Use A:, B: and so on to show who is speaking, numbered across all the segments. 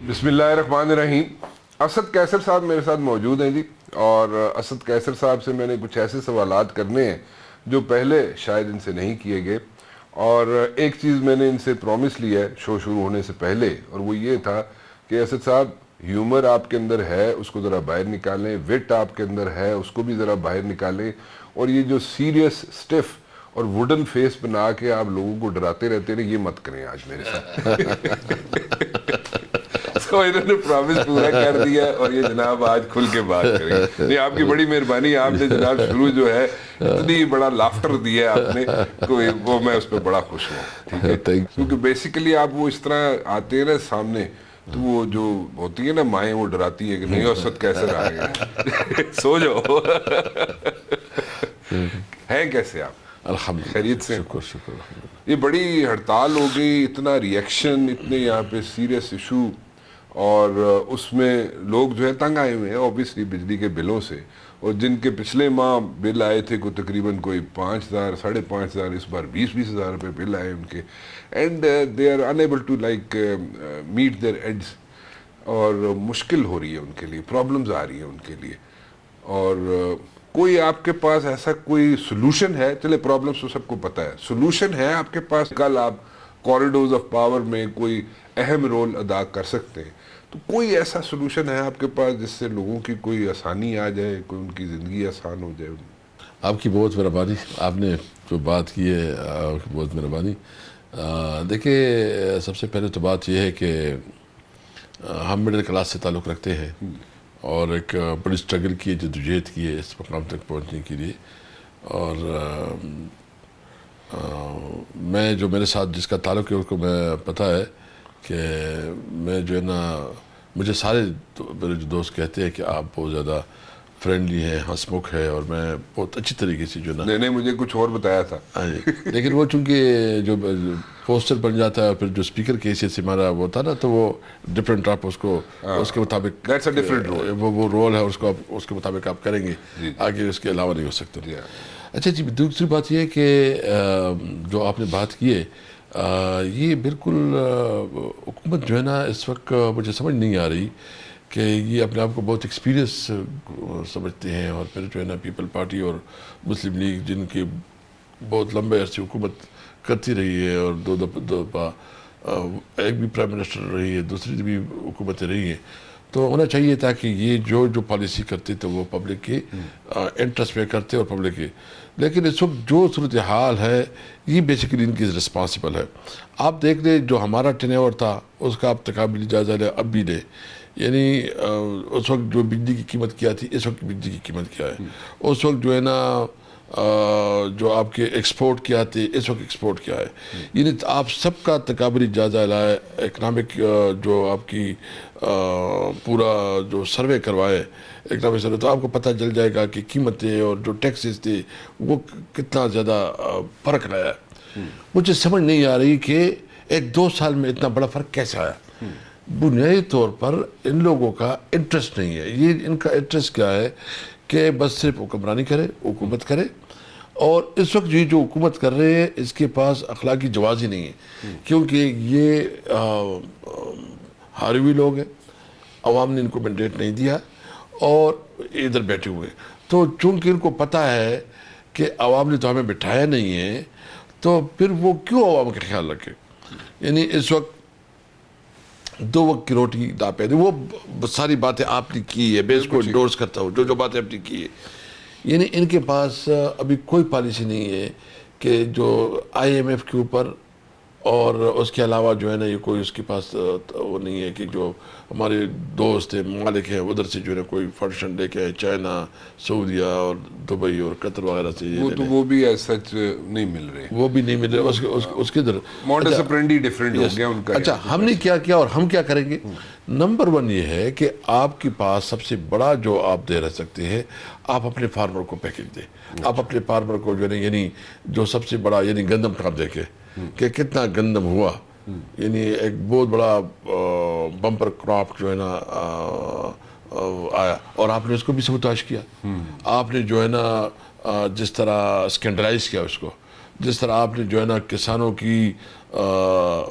A: بسم اللہ الرحمن الرحیم۔ اسد کیسر صاحب میرے ساتھ موجود ہیں جی، اور اسد کیسر صاحب سے میں نے کچھ ایسے سوالات کرنے ہیں جو پہلے شاید ان سے نہیں کیے گئے، اور ایک چیز میں نے ان سے پرومس لیا ہے شو شروع ہونے سے پہلے، اور وہ یہ تھا کہ اسد صاحب ہیومر آپ کے اندر ہے اس کو ذرا باہر نکالیں، وٹ آپ کے اندر ہے اس کو بھی ذرا باہر نکالیں، اور یہ جو سیریس سٹف اور ووڈن فیس بنا کے آپ لوگوں کو ڈراتے رہتے ہیں یہ مت کریں آج میرے ساتھ۔ تو انہوں نے پرامس پورا کر دیا اور یہ جناب آج کھل کے بات کریں۔ نہیں، آپ کی بڑی مہربانی، آپ نے جناب شروع جو ہے اتنی بڑا لافٹر دیا آپ نے، وہ میں اس پہ بڑا خوش ہوں، ٹھیک ہے؟ کیونکہ بیسیکلی آپ وہ اس طرح آتے ہیں نا سامنے، تو وہ جو ہوتی ہے نا مائیں وہ ڈراتی ہے کہ نہیں اسد کیسر آ گئے، سو جاؤ۔ ہیں کیسے آپ؟
B: الحمدللہ،
A: خیریت سے؟
B: شکر۔
A: یہ بڑی ہڑتال ہو گئی، اتنا ریئیکشن، اتنے یہاں پہ سیریس ایشو، اور اس میں لوگ جو ہے تنگ آئے ہوئے ہیں اوبیسلی بجلی کے بلوں سے، اور جن کے پچھلے ماہ بل آئے تھے کوئی تقریباً کوئی 5,000 5,500، اس بار 20,000 روپے بل آئے ان کے، and they are unable to like meet their ads, اور مشکل ہو رہی ہے ان کے لیے، پرابلمز آ رہی ہیں ان کے لیے، اور کوئی آپ کے پاس ایسا کوئی سلوشن ہے؟ چلے پرابلمز تو سب کو پتہ ہے، سلوشن ہے آپ کے پاس؟ کل آپ کوریڈورز آف پاور میں کوئی اہم رول ادا کر سکتے ہیں، تو کوئی ایسا سلوشن ہے آپ کے پاس جس سے لوگوں کی کوئی آسانی آ جائے، کوئی ان کی زندگی آسان ہو جائے؟
B: آپ کی بہت مہربانی، آپ نے جو بات کی ہے آپ کی بہت مہربانی۔ دیکھیے، سب سے پہلے تو بات یہ ہے کہ ہم مڈل کلاس سے تعلق رکھتے ہیں، اور ایک بڑی اسٹرگل کی ہے، جدوجہد کی ہے اس مقام تک پہنچنے کے لیے، اور میں جو میرے ساتھ جس کا تعلق ہے اس کو میں پتہ ہے کہ میں جو ہے نا، مجھے سارے میرے جو دوست کہتے ہیں کہ آپ بہت زیادہ فرینڈلی ہیں، ہنس مکھ ہے، اور میں بہت اچھی طریقے سے جو ہے نا،
A: نہیں مجھے کچھ اور بتایا تھا۔
B: ہاں جی، لیکن وہ چونکہ جو پوسٹر بن جاتا ہے اور پھر جو اسپیکر کی حیثیت سے ہمارا وہ تھا نا، تو وہ ڈفرینٹ، آپ اس کو اس کے مطابق
A: That's a different role.
B: وہ رول ہے، اس کو آپ اس کے مطابق آپ کریں گے، آگے اس کے علاوہ نہیں ہو سکتے۔ اچھا جی، دوسری بات یہ ہے کہ جو آپ نے بات کی ہے، یہ بالکل حکومت جو ہے نا اس وقت مجھے سمجھ نہیں آ رہی کہ یہ اپنے آپ کو بہت ایکسپیرینس سمجھتے ہیں، اور پھر جو ہے نا پیپل پارٹی اور مسلم لیگ جن کی بہت لمبے عرصے حکومت کرتی رہی ہے، اور دو دفعہ ایک بھی پرائم منسٹر رہی ہے، دوسری بھی حکومتیں رہی ہیں، تو ہونا چاہیے تھا کہ یہ جو پالیسی کرتے تھے وہ پبلک کے انٹرسٹ میں کرتے اور پبلک کے، لیکن اس وقت جو صورتحال ہے یہ بیسیکلی ان کی رسپانسبل ہے۔ آپ دیکھ لیں جو ہمارا ٹینیور تھا اس کا آپ تقابلی جائزہ لیں، اب بھی لیں، یعنی اس وقت جو بجلی کی قیمت کیا تھی، اس وقت بجلی کی قیمت کیا ہے، اس وقت جو ہے نا جو آپ کے ایکسپورٹ کیا تھے، اس وقت ایکسپورٹ کیا ہے، یعنی آپ سب کا تقابلی جائزہ لائے، اکنامک جو آپ کی پورا جو سروے کروائے اکنامک سروے، تو آپ کو پتہ چل جائے گا کہ قیمتیں اور جو ٹیکسز تھے وہ کتنا زیادہ فرق لایا ہے۔ مجھے سمجھ نہیں آ رہی کہ 1-2 سال میں اتنا بڑا فرق کیسے آیا۔ بنیادی طور پر ان لوگوں کا انٹرسٹ نہیں ہے، یہ ان کا انٹرسٹ کیا ہے کہ بس صرف حکمرانی کرے، حکومت کرے، اور اس وقت یہ جو حکومت کر رہے ہیں اس کے پاس اخلاقی جواز ہی نہیں ہے، کیونکہ یہ ہارے ہوئے لوگ ہیں، عوام نے ان کو مینڈیٹ نہیں دیا اور ادھر بیٹھے ہوئے، تو چونکہ ان کو پتہ ہے کہ عوام نے تو ہمیں بٹھایا نہیں ہے، تو پھر وہ کیوں عوام کا خیال رکھے؟ یعنی اس وقت 2 وقت کی روٹی ناپید، وہ ساری باتیں آپ نے کی ہے، میں اس کو انڈورس کرتا ہوں، جو باتیں آپ نے کی ہے، یعنی ان کے پاس ابھی کوئی پالیسی نہیں ہے کہ جو IMF کے اوپر، اور اس کے علاوہ جو ہے نا یہ کوئی اس کے پاس وہ نہیں ہے کہ جو ہمارے دوست ہیں، ممالک ہیں، ادھر سے جو ہے نا کوئی فنڈ لے کے آئے، چائنا، سعودیہ اور دبئی اور قطر وغیرہ سے،
A: وہ بھی سچ نہیں مل رہے،
B: وہ بھی نہیں مل رہے، اس کے ادھر
A: موڈس اپرینڈی ڈیفرنٹ ہو گیا ان کا۔
B: اچھا، ہم نے کیا کیا اور ہم کیا کریں گے؟ نمبر 1 یہ ہے کہ آپ کے پاس سب سے بڑا جو آپ دے رہ سکتے ہیں، آپ اپنے فارمر کو پیکج دیں، آپ اپنے فارمر کو جو ہے نا، یعنی جو سب سے بڑا یعنی گندم کا دیکھیں کہ کتنا گندم ہوا، یعنی ایک بہت بڑا بمپر کراپ جو ہے نا آیا، اور آپ نے اس کو بھی سبوتاش کیا، آپ نے جو ہے نا جس طرح اسکینڈلائز کیا اس کو، جس طرح آپ نے جو ہے نا کسانوں کی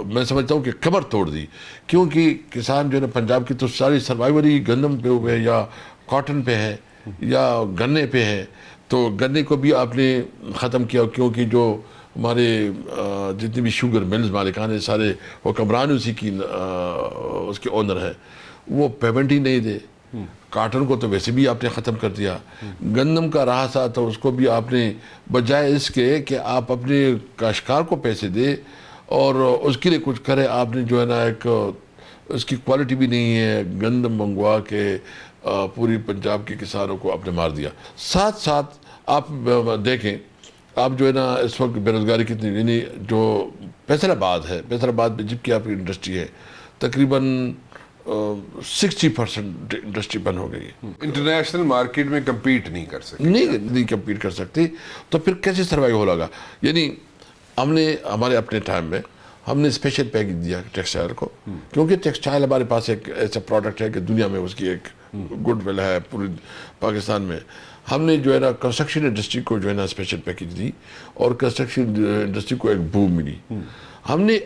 B: میں سمجھتا ہوں کہ کمر توڑ دی، کیونکہ کسان جو ہے نا پنجاب کی تو ساری سروائیور ہی گندم پہ ہوئے یا کاٹن پہ ہے یا گنے پہ ہے، تو گنے کو بھی آپ نے ختم کیا، کیونکہ جو ہمارے جتنی بھی شوگر ملز مالکان ہیں سارے حکمران اسی کی اس کے اونر ہے، وہ پیمنٹ ہی نہیں دے۔ کاٹن کو تو ویسے بھی آپ نے ختم کر دیا، گندم کا رہا سا تو اس کو بھی آپ نے بجائے اس کے کہ آپ اپنے کاشتکار کو پیسے دے اور اس کے لیے کچھ کرے، آپ نے جو ہے نا ایک اس کی کوالٹی بھی نہیں ہے، گندم منگوا کے پوری پنجاب کے کسانوں کو آپ نے مار دیا۔ ساتھ ساتھ آپ دیکھیں، آپ جو ہے نا اس وقت بے روزگاری کتنی، یعنی جو فیصل آباد میں جب کی آپ کی انڈسٹری ہے تقریباً 60% انڈسٹری بند ہو گئی ہے،
A: انٹرنیشنل مارکیٹ میں کمپیٹ نہیں کر سکتے،
B: نہیں کمپیٹ کر سکتی، تو پھر کیسے سروائیو ہو لگا؟ یعنی ہم نے ہمارے اپنے ٹائم میں ہم نے اسپیشل پیکج دیا ٹیکسٹائل کو، کیونکہ ٹیکسٹائل ہمارے پاس ایک ایسا پروڈکٹ ہے کہ دنیا میں اس کی ایک گڈ ول ہے پوری پاکستان میں۔ ہم نے جو ہے نا کنسٹرکشن انڈسٹری کو جو ہے نا اسپیشل پیکج دی اور کنسٹرکشن انڈسٹری کو ایک بوم ملی۔ ہم نے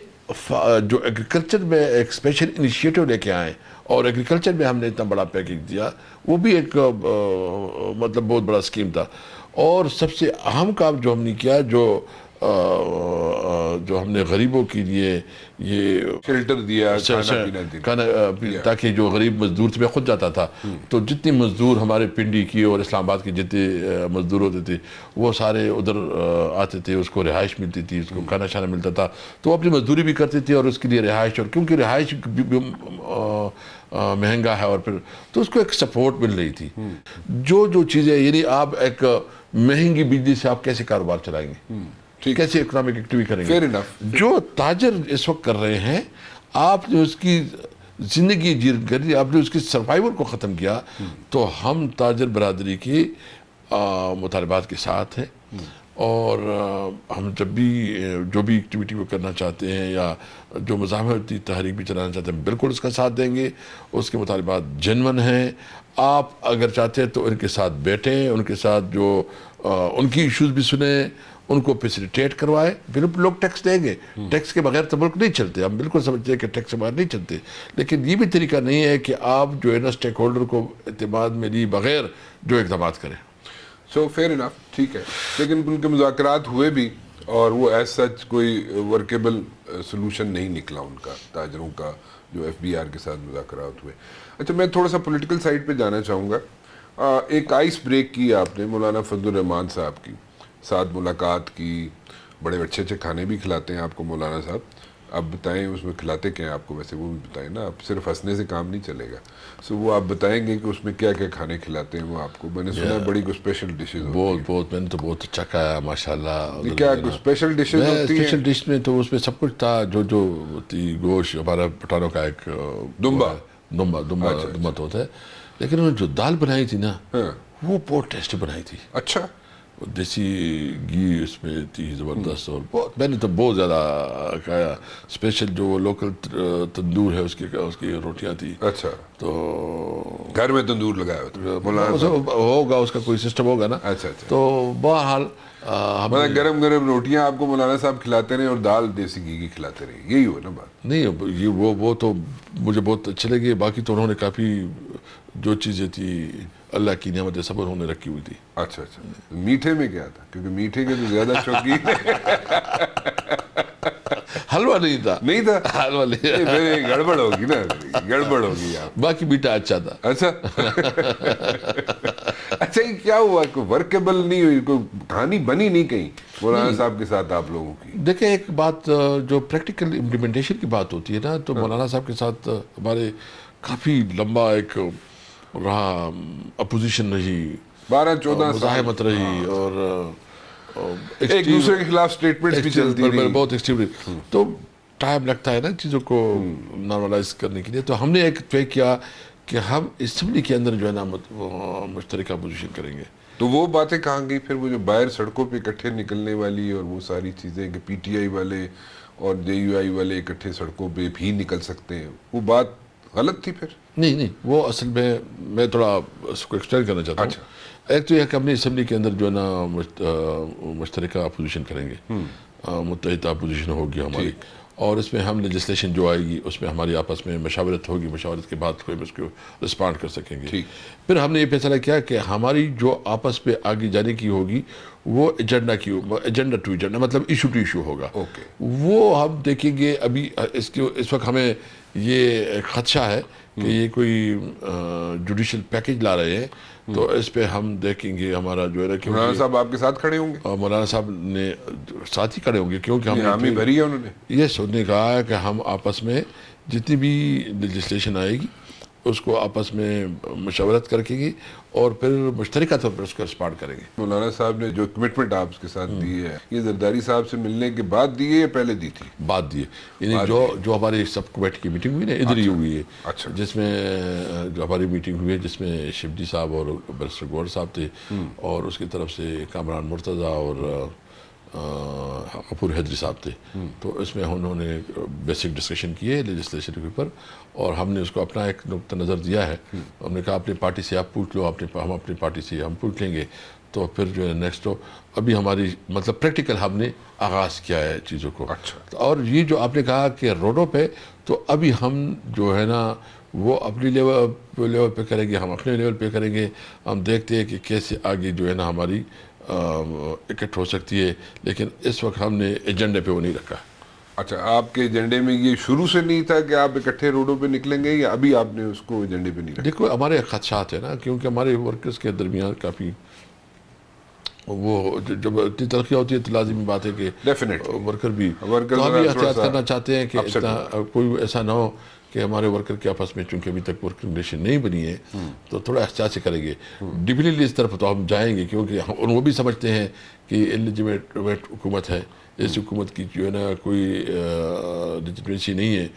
B: جو ایگریکلچر میں ایک اسپیشل انیشیٹو لے کے آئے اور ایگریکلچر میں ہم نے اتنا بڑا پیکج دیا، وہ بھی ایک مطلب بہت بڑا اسکیم تھا۔ اور سب سے اہم کام جو ہم نے کیا، جو ہم نے غریبوں کے لیے یہ
A: شیلٹر دیا، کھانا پینا،
B: تاکہ جو غریب مزدور تھے، میں خود جاتا تھا تو جتنی مزدور ہمارے پنڈی کی اور اسلام آباد کے جتنے مزدور ہوتے تھے وہ سارے ادھر آتے تھے، اس کو رہائش ملتی تھی، اس کو کھانا شانا ملتا تھا، تو وہ اپنی مزدوری بھی کرتے تھے اور اس کے لیے رہائش، اور کیونکہ رہائش مہنگا ہے اور پھر تو اس کو ایک سپورٹ مل رہی تھی۔ جو چیزیں، یعنی آپ ایک مہنگی بجلی سے آپ کیسے کاروبار چلائیں گے، کیسے اکنامک ایکٹیویٹی کریں گے؟ جو تاجر اس وقت کر رہے ہیں، آپ نے اس کی زندگی جیت کر دی، آپ نے اس کی سروائیور کو ختم کیا، تو ہم تاجر برادری کی مطالبات کے ساتھ ہیں، اور ہم جب بھی جو بھی ایکٹیویٹی کو کرنا چاہتے ہیں یا جو مزاحمتی تحریک بھی چلانا چاہتے ہیں، بالکل اس کا ساتھ دیں گے۔ اس کے مطالبات جنون ہیں، آپ اگر چاہتے ہیں تو ان کے ساتھ بیٹھیں، ان کے ساتھ جو ان کی ایشوز بھی سنیں، ان کو فیسیلیٹیٹ کروائے۔ بالکل لوگ ٹیکس دیں گے، ٹیکس کے بغیر تو ملک نہیں چلتے، ہم بالکل سمجھتے ہیں کہ ٹیکس کے بغیر نہیں چلتے، لیکن یہ بھی طریقہ نہیں ہے کہ آپ جو ہے نا اسٹیک ہولڈر کو اعتماد میں لیے بغیر جو اقدامات کریں۔
A: سو فیئر انف، ٹھیک ہے، لیکن ان کے مذاکرات ہوئے بھی اور وہ ایز سچ کوئی ورکیبل سلوشن نہیں نکلا ان کا، تاجروں کا جو ایف بی آر کے ساتھ مذاکرات ہوئے۔ اچھا، میں تھوڑا سا پولیٹیکل سائڈ پہ جانا چاہوں گا۔ ایک آئس بریک کی آپ نے مولانا فضل الرحمان صاحب کی ساتھ ملاقات کی، بڑے اچھے اچھے کھانے بھی کھلاتے ہیں آپ کو مولانا صاحب، آپ بتائیں اس میں کھلاتے کیا ہیں آپ کو؟ ویسے وہ بھی بتائیں نا، آپ صرف ہنسنے سے کام نہیں چلے گا، سو وہ آپ بتائیں گے کہ اس میں کیا کیا کھانے کھلاتے ہیں وہ آپ کو؟ میں نے سنا ہے بڑی کوئی اسپیشل ڈشز ہوتی ہیں۔
B: بہت میں نے تو بہت اچھا کھایا ماشاءاللہ۔
A: کیا کوئی اسپیشل ڈشز ہوتی ہیں؟
B: اسپیشل ڈش میں تو اس میں سب کچھ تھا، جو ہوتی گوشت، ہمارا پٹانوں کا ایک
A: دمبا
B: تو ہوتا ہے، لیکن انہوں نے جو دال بنائی تھی نا وہ بہت ٹیسٹی بنائی تھی۔
A: اچھا،
B: دیسی گھی اس میں تھی زبردست، اور بہت میں نے تو بہت زیادہ کھایا۔ اسپیشل جو لوکل تندور ہے اس کی روٹیاں تھی۔
A: اچھا،
B: تو
A: گھر میں تندور لگایا ہوتا
B: ہوگا، اس کا کوئی سسٹم ہوگا نا۔
A: اچھا،
B: تو بہرحال
A: مطلب گرم گرم روٹیاں آپ کو مولانا صاحب کھلاتے رہے اور دال دیسی گھی کی کھلاتے رہے، یہی ہو نا بات؟
B: نہیں، وہ تو مجھے بہت اچھے لگے، باقی تو انہوں نے کافی جو چیزیں تھی اللہ کی نعمت سب انہوں نے رکھی ہوئی تھی۔
A: اچھا، میٹھے میں کیا تھا؟ کیونکہ میٹھے کے تو زیادہ شوقین
B: حلوہ نہیں تھا، حلوہ نہیں،
A: گڑبڑ ہوگی نا، گڑبڑ ہوگی آپ۔
B: باقی میٹھا اچھا تھا۔
A: اچھا اچھا، یہ کیا ہوا؟ کوئی ورکیبل نہیں ہوئی، کوئی کہانی بنی نہیں کہیں مولانا صاحب کے ساتھ آپ لوگوں کی؟
B: دیکھیں، ایک بات جو پریکٹیکل امپلیمنٹیشن کی بات ہوتی ہے نا، تو مولانا صاحب کے ساتھ ہمارے کافی لمبا ایک رہا، اپوزیشن رہی،
A: 12-14
B: مزاحمت رہی، اور
A: ایک دوسرے کے خلاف سٹیٹمنٹس بھی چلتی رہی،
B: بہت ایکسٹریملی، تو ٹائم لگتا ہے نا چیزوں کو نارملائز کرنے کے لیے۔ تو ہم نے ایک طے کیا کہ ہم اسمبلی کے اندر جو ہے نا مشترکہ پوزیشن کریں گے۔
A: تو وہ باتیں کہاں گئی پھر؟ وہ جو باہر سڑکوں پہ اکٹھے نکلنے والی اور وہ ساری چیزیں کہ پی ٹی آئی والے اور جے یو آئی والے اکٹھے سڑکوں پہ بھی نکل سکتے ہیں، وہ بات غلط تھی پھر؟
B: نہیں وہ اصل میں تھوڑا اس کو ایکسپلین کرنا چاہتا ہوں. ایک تو یہ کہ اپنی اسمبلی کے اندر جو ہے نا مشترکہ اپوزیشن کریں گے, متحدہ اپوزیشن ہوگی ہماری, اور اس میں ہم لیجسلیشن جو آئے گی اس میں ہماری آپس میں مشاورت ہوگی, مشاورت کے بعد کوئی اس کو رسپانڈ کر سکیں گے. پھر ہم نے یہ فیصلہ کیا کہ ہماری جو آپس پہ آگے جانے کی ہوگی وہ ایجنڈا ٹو ایجنڈا, مطلب ایشو ٹو ایشو ہوگا. وہ ہم دیکھیں گے. ابھی اس وقت ہمیں یہ خدشہ ہے کہ یہ کوئی جوڈیشل پیکج لا رہے ہیں, تو اس پہ ہم دیکھیں گے ہمارا جو ہے نا, کہ
A: مولانا صاحب آپ کے ساتھ کھڑے ہوں گے,
B: اور مولانا صاحب نے ساتھ ہی کھڑے ہوں گے, کیونکہ ہم
A: حامی بھری ہے انہوں نے.
B: یس, انہوں نے کہا ہے کہ ہم آپس میں جتنی بھی لیجسلیشن آئے گی اس کو آپس میں مشاورت کر کے گی اور پھر مشترکہ طور پر اس کو رسپانڈ کریں گے.
A: مولانا صاحب نے جو کمٹمنٹ آپ کے ساتھ دی ہے, یہ زرداری صاحب سے ملنے کے بعد دی ہے یا پہلے دی تھی؟
B: بعد دیے, یعنی جو ہماری سب کمیٹی کی میٹنگ ہوئی نا, ادھر ہی ہوئی ہے, جس میں جو ہماری میٹنگ ہوئی ہے جس میں شفجی صاحب اور بیرسٹر گوہر صاحب تھے, اور اس کی طرف سے کامران مرتضیٰ اور غفور حیدری صاحب تھے. تو اس میں انہوں نے بیسک ڈسکشن کی ہے لیجسلیشن کے اوپر, اور ہم نے اس کو اپنا ایک نقطہ نظر دیا ہے. ہم نے کہا اپنی پارٹی سے آپ پوچھ لو, ہم اپنی پارٹی سے ہم پوچھ لیں گے. تو پھر جو ہے نیکسٹ تو ابھی ہماری مطلب پریکٹیکل ہم نے آغاز کیا ہے چیزوں کو. اور یہ جو آپ نے کہا کہ روڈوں پہ, تو ابھی ہم جو ہے نا وہ اپنی لیول پہ کریں گے, ہم اپنے لیول پہ کریں گے. ہم دیکھتے ہیں کہ کیسے آگے جو ہے نا ہماری اکٹھ ہو سکتی ہے, لیکن اس وقت ہم نے ایجنڈے پہ وہ نہیں رکھا.
A: اچھا, آپ کے ایجنڈے میں یہ شروع سے نہیں تھا کہ آپ اکٹھے روڈوں پہ نکلیں گے, یا ابھی آپ نے اس کو ایجنڈے پہ نہیں رکھا؟
B: دیکھو ہمارے خدشات ہیں نا, کیونکہ ہمارے ورکرز کے درمیان کافی وہ جب اتنی ترقی ہوتی ہے تو لازمی بات ہے کہ ورکر بھی تو ہم یہ احتیاط کرنا چاہتے ہیں کہ کوئی ایسا نہ ہو کہ ہمارے ورکر کے آپس میں, چونکہ ابھی تک ورکنگ ریلیشن نہیں بنی ہے, تو تھوڑا احتیاط سے کریں گے. ڈیفینیٹلی اس طرف تو ہم جائیں گے, کیونکہ وہ بھی سمجھتے ہیں کہ انلیجیمیٹ حکومت ہے, اس حکومت کی جو ہے نا کوئی لیجیٹمیسی نہیں ہے,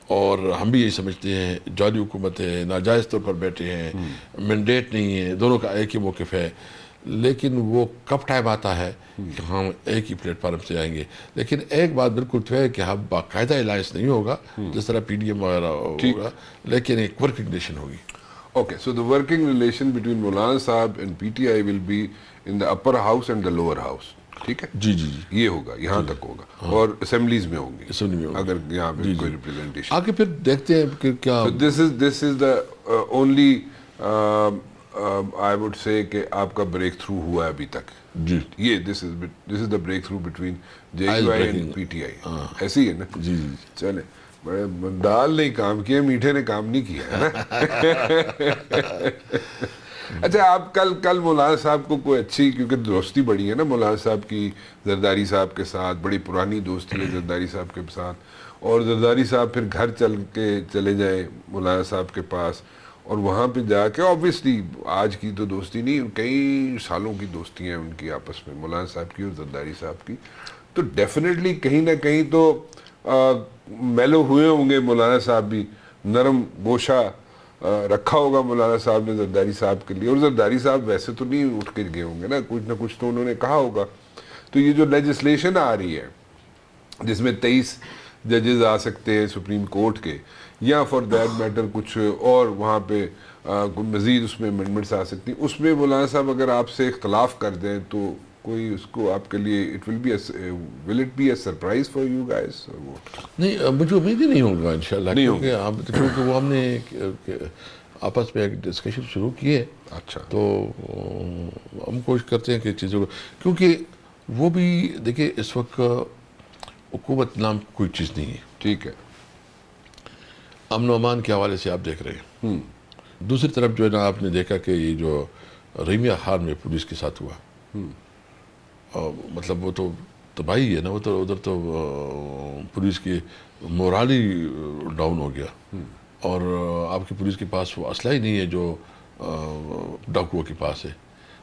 B: اور ہم بھی یہی سمجھتے ہیں جعلی حکومت ہے, ناجائز طور پر بیٹھے ہیں, مینڈیٹ نہیں ہے, دونوں کا ایک ہی موقف ہے. لیکن وہ کب ٹائم آتا ہے کہ ہم ایک ہی پلیٹ فارم سے آئیں گے. لیکن ایک بات بالکل تو ہے کہ ہم باقاعدہ الائنس نہیں ہوگا جس طرح پی ڈی ایم وغیرہ ہوگا, لیکن ایک ورکنگ ریلیشن ہوگی.
A: Okay, so the working relation between مولانا صاحب and PTI will be in the upper house and the lower house. ٹھیک ہے,
B: جی
A: یہ ہوگا, یہاں تک ہوگا, اور اسمبلیز میں ہوں گی اگر یہاں پہ کوئی ریپریزنٹیشن.
B: آگے پھر دیکھتے ہیں کہ کیا.
A: This is the only I would say کہ آپ کا بریک تھرو ہوا ہے ابھی تک.
B: جی,
A: یہ this is the break through between JUI and PTI. ایسی ہے نا.
B: جی
A: چلے, بڑے دال نے کام کیا, میٹھے نے کام نہیں کیا ہے نا. اچھا, آپ کل مولانا صاحب کو کوئی اچھی, کیونکہ دوستی بڑی ہے نا مولانا صاحب کی زرداری صاحب کے ساتھ, بڑی پرانی دوستی ہے زرداری صاحب کے ساتھ, اور زرداری صاحب پھر گھر چلے جائیں مولانا صاحب کے پاس, اور وہاں پہ جا کے آبویسلی آج کی تو دوستی نہیں, کئی سالوں کی دوستی ہیں ان کی آپس میں, مولانا صاحب کی اور زرداری صاحب کی. تو ڈیفینیٹلی کہیں نہ کہیں تو میلو ہوئے ہوں گے مولانا صاحب بھی, نرم گوشہ رکھا ہوگا مولانا صاحب نے زرداری صاحب کے لیے, اور زرداری صاحب ویسے تو نہیں اٹھ کے گئے ہوں گے نا, کچھ نہ کچھ تو انہوں نے کہا ہوگا. تو یہ جو لیجسلیشن آ رہی ہے جس میں 23 ججز آ سکتے ہیں سپریم کورٹ کے, یا فار دیٹ میٹر کچھ اور وہاں پہ مزید اس میں امینڈمنٹس آ سکتی ہیں, اس میں مولانا صاحب اگر آپ سے اختلاف کر دیں تو کوئی اس کو آپ کے لیے will it be a surprise for you guys?
B: نہیں, مجھے امید ہی نہیں ہوگا انشاءاللہ, کیونکہ وہ ہم نے آپس میں ایک ڈسکشن شروع کی ہے.
A: اچھا,
B: تو ہم کوشش کرتے ہیں کہ چیزوں کو, کیونکہ وہ بھی دیکھیں اس وقت حکومت نام کوئی چیز نہیں ہے.
A: ٹھیک ہے,
B: امن و امان کے حوالے سے آپ دیکھ رہے ہیں. دوسری طرف جو ہے نا آپ نے دیکھا کہ یہ جو ریمیا خان میں پولیس کے ساتھ ہوا, مطلب وہ تو تباہی ہے نا, وہ تو ادھر تو پولیس کی مورال ہی ڈاؤن ہو گیا, اور آپ کی پولیس کے پاس وہ اسلحہ ہی نہیں ہے جو ڈاکوؤں کے پاس ہے,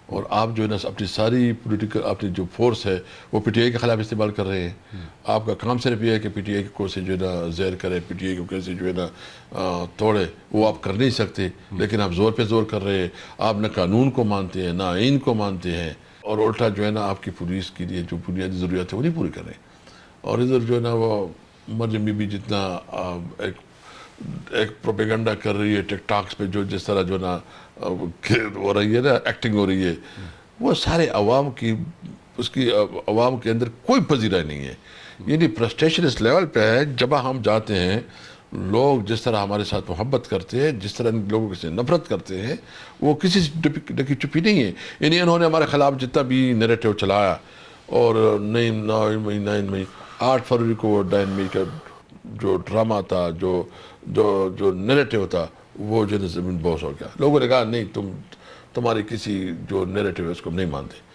B: اور آپ جو ہے نا اپنی ساری پولیٹیکل اپنی جو فورس ہے وہ پی ٹی آئی کے خلاف استعمال کر رہے ہیں. آپ کا کام صرف یہ ہے کہ پی ٹی آئی کو سے جو ہے نا زہر کرے, پی ٹی آئی کو کیسے جو ہے نا توڑے, وہ آپ کر نہیں سکتے, لیکن آپ زور پہ زور کر رہے ہیں. آپ نہ قانون کو مانتے ہیں نہ آئین کو مانتے ہیں, اور الٹا جو ہے نا آپ کی پولیس کے لیے جو بنیادی ضروریات ہے وہ نہیں پوری کر رہے ہیں. اور ادھر جو ہے نا وہ مریم بی بی جتنا ایک ایک پروپیگنڈا کر رہی ہے ٹک ٹاکس پہ جو جس طرح جو نا ہو رہی ہے نا ایکٹنگ ہو رہی ہے وہ سارے عوام کی اس کی عوام کے اندر کوئی پذیرائی نہیں ہے. یعنی فرسٹریشن اس لیول پہ ہے جب ہم جاتے ہیں لوگ جس طرح ہمارے ساتھ محبت کرتے ہیں جس طرح لوگوں سے نفرت کرتے ہیں وہ کسی سے ڈکی چپی نہیں ہے. یعنی انہوں نے ہمارے خلاف جتنا بھی نیریٹو چلایا اور 8 فروری کو 9 مئی کا جو ڈرامہ تھا جو نیریٹو تھا وہ جو ہے زمین بوس ہو گیا. لوگوں نے کہا نہیں تمہاری کسی جو نیریٹو ہے اس کو نہیں مانتے.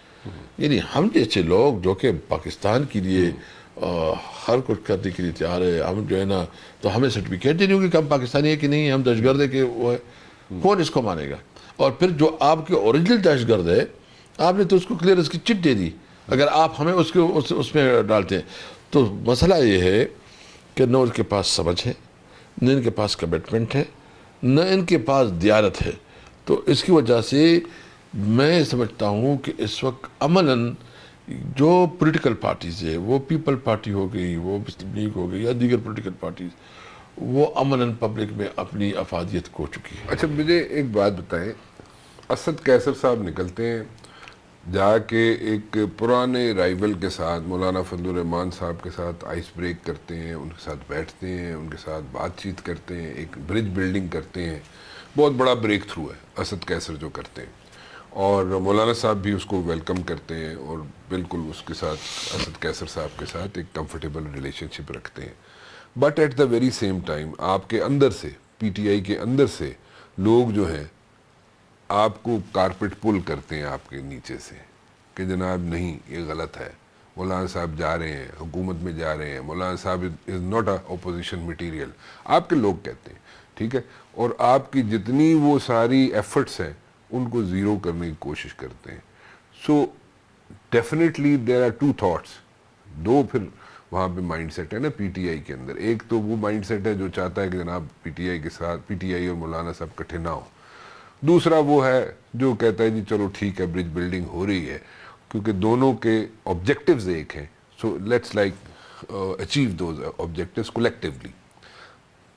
B: یعنی ہم جیسے لوگ جو کہ پاکستان کے لیے ہر کچھ کرنے کے لیے تیار ہے ہم جو ہے نا تو ہمیں سرٹیفکیٹ دینی ہوگی کہ ہم پاکستانی ہے کہ نہیں ہم دہشت گرد ہے کہ وہ ہے. کون اس کو مانے گا؟ اور پھر جو آپ کے اوریجنل دہشت گرد ہے آپ نے تو اس کو کلیئرنس کی چٹ دے دی اگر آپ ہمیں اس میں ڈالتے ہیں. تو مسئلہ یہ ہے کہ نہ ان کے پاس سمجھ ہے نہ ان کے پاس کمٹمنٹ ہے نہ ان کے پاس دیانت ہے. تو اس کی وجہ سے میں سمجھتا ہوں کہ اس وقت عملاً جو پولیٹیکل پارٹیز ہے وہ پیپل پارٹی ہو گئی وہ مسلم لیگ ہو گئی یا دیگر پولیٹیکل پارٹیز وہ عملاً پبلک میں اپنی افادیت کھو چکی ہے.
A: اچھا مجھے ایک بات بتائیں, اسد کیسر صاحب نکلتے ہیں جا کے ایک پرانے رائیول کے ساتھ مولانا فضل الرحمان صاحب کے ساتھ آئس بریک کرتے ہیں, ان کے ساتھ بیٹھتے ہیں, ان کے ساتھ بات چیت کرتے ہیں, ایک برج بلڈنگ کرتے ہیں. بہت بڑا بریک تھرو ہے اسد کیسر جو کرتے ہیں اور مولانا صاحب بھی اس کو ویلکم کرتے ہیں اور بالکل اس کے ساتھ اسد کیسر صاحب کے ساتھ ایک کمفرٹیبل ریلیشن شپ رکھتے ہیں. But at the very same time آپ کے اندر سے پی ٹی آئی کے اندر سے لوگ جو ہیں آپ کو کارپیٹ پل کرتے ہیں آپ کے نیچے سے کہ جناب نہیں یہ غلط ہے, مولانا صاحب جا رہے ہیں حکومت میں جا رہے ہیں, مولانا صاحب is not a opposition material آپ کے لوگ کہتے ہیں, ٹھیک ہے, اور آپ کی جتنی وہ ساری ایفرٹس ہیں ان کو زیرو کرنے کی کوشش کرتے ہیں. So definitely there are 2 thoughts, دو پھر وہاں پہ مائنڈ سیٹ ہے نا پی ٹی آئی کے اندر. ایک تو وہ مائنڈ سیٹ ہے جو چاہتا ہے کہ جناب پی ٹی آئی کے ساتھ پی ٹی آئی اور مولانا صاحب اکٹھے نہ ہو. دوسرا وہ ہے جو کہتا ہے جی چلو ٹھیک ہے برج بلڈنگ ہو رہی ہے کیونکہ دونوں کے آبجیکٹیوز ایک ہیں, so let's like achieve those objectives collectively.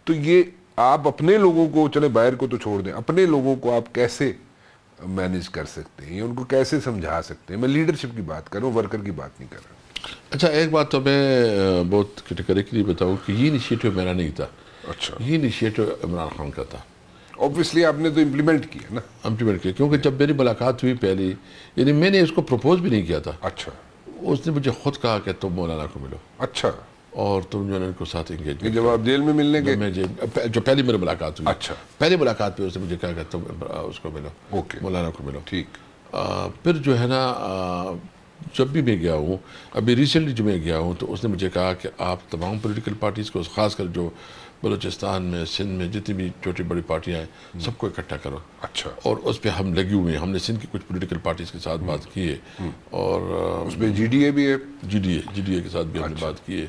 A: تو یہ آپ اپنے لوگوں کو, چلے باہر کو تو چھوڑ دیں, اپنے لوگوں کو آپ کیسے مینیج کر سکتے ہیں, ان کو کیسے سمجھا سکتے ہیں؟ میں لیڈرشپ کی بات کر رہا ہوں, ورکر کی بات نہیں کر رہا.
B: اچھا ایک بات تو میں بہت کیٹیگریکلی بتاؤں کہ یہ انیشیٹو میرا نہیں تھا.
A: اچھا
B: یہ انیشیٹو عمران خان کا تھا.
A: اوبویسلی آپ نے تو امپلیمنٹ کیا نا.
B: امپلیمنٹ کیا کیونکہ جب میری ملاقات ہوئی پہلی, یعنی میں نے اس کو پروپوز بھی نہیں کیا تھا.
A: اچھا
B: اس نے مجھے خود کہا کہ تم مولانا کو ملو
A: اچھا
B: اور تم جو ہے ان کو ساتھ انگیج.
A: جب آپ جیل میں ملنے گئے
B: میں جو پہلی میری ملاقات ہوئی,
A: اچھا
B: پہلی ملاقات پہ اس نے مجھے کہا کہ تم اس کو ملو,
A: اوکے
B: مولانا کو ملو.
A: ٹھیک.
B: پھر جو ہے نا جب بھی میں گیا ہوں, ابھی ریسنٹلی جو میں گیا ہوں, تو اس نے مجھے کہا کہ آپ تمام پولیٹیکل پارٹیز کو, خاص کر جو بلوچستان میں سندھ میں جتنی بھی چھوٹی بڑی پارٹیاں ہیں سب کو اکٹھا کرو.
A: اچھا
B: اور اس پہ ہم لگے ہوئے ہیں, ہم نے سندھ کی کچھ پولیٹیکل پارٹیز کے ساتھ بات کی ہے اور
A: اس میں جی ڈی اے بھی ہے.
B: جی ڈی اے کے ساتھ بھی ہم نے بات کی ہے.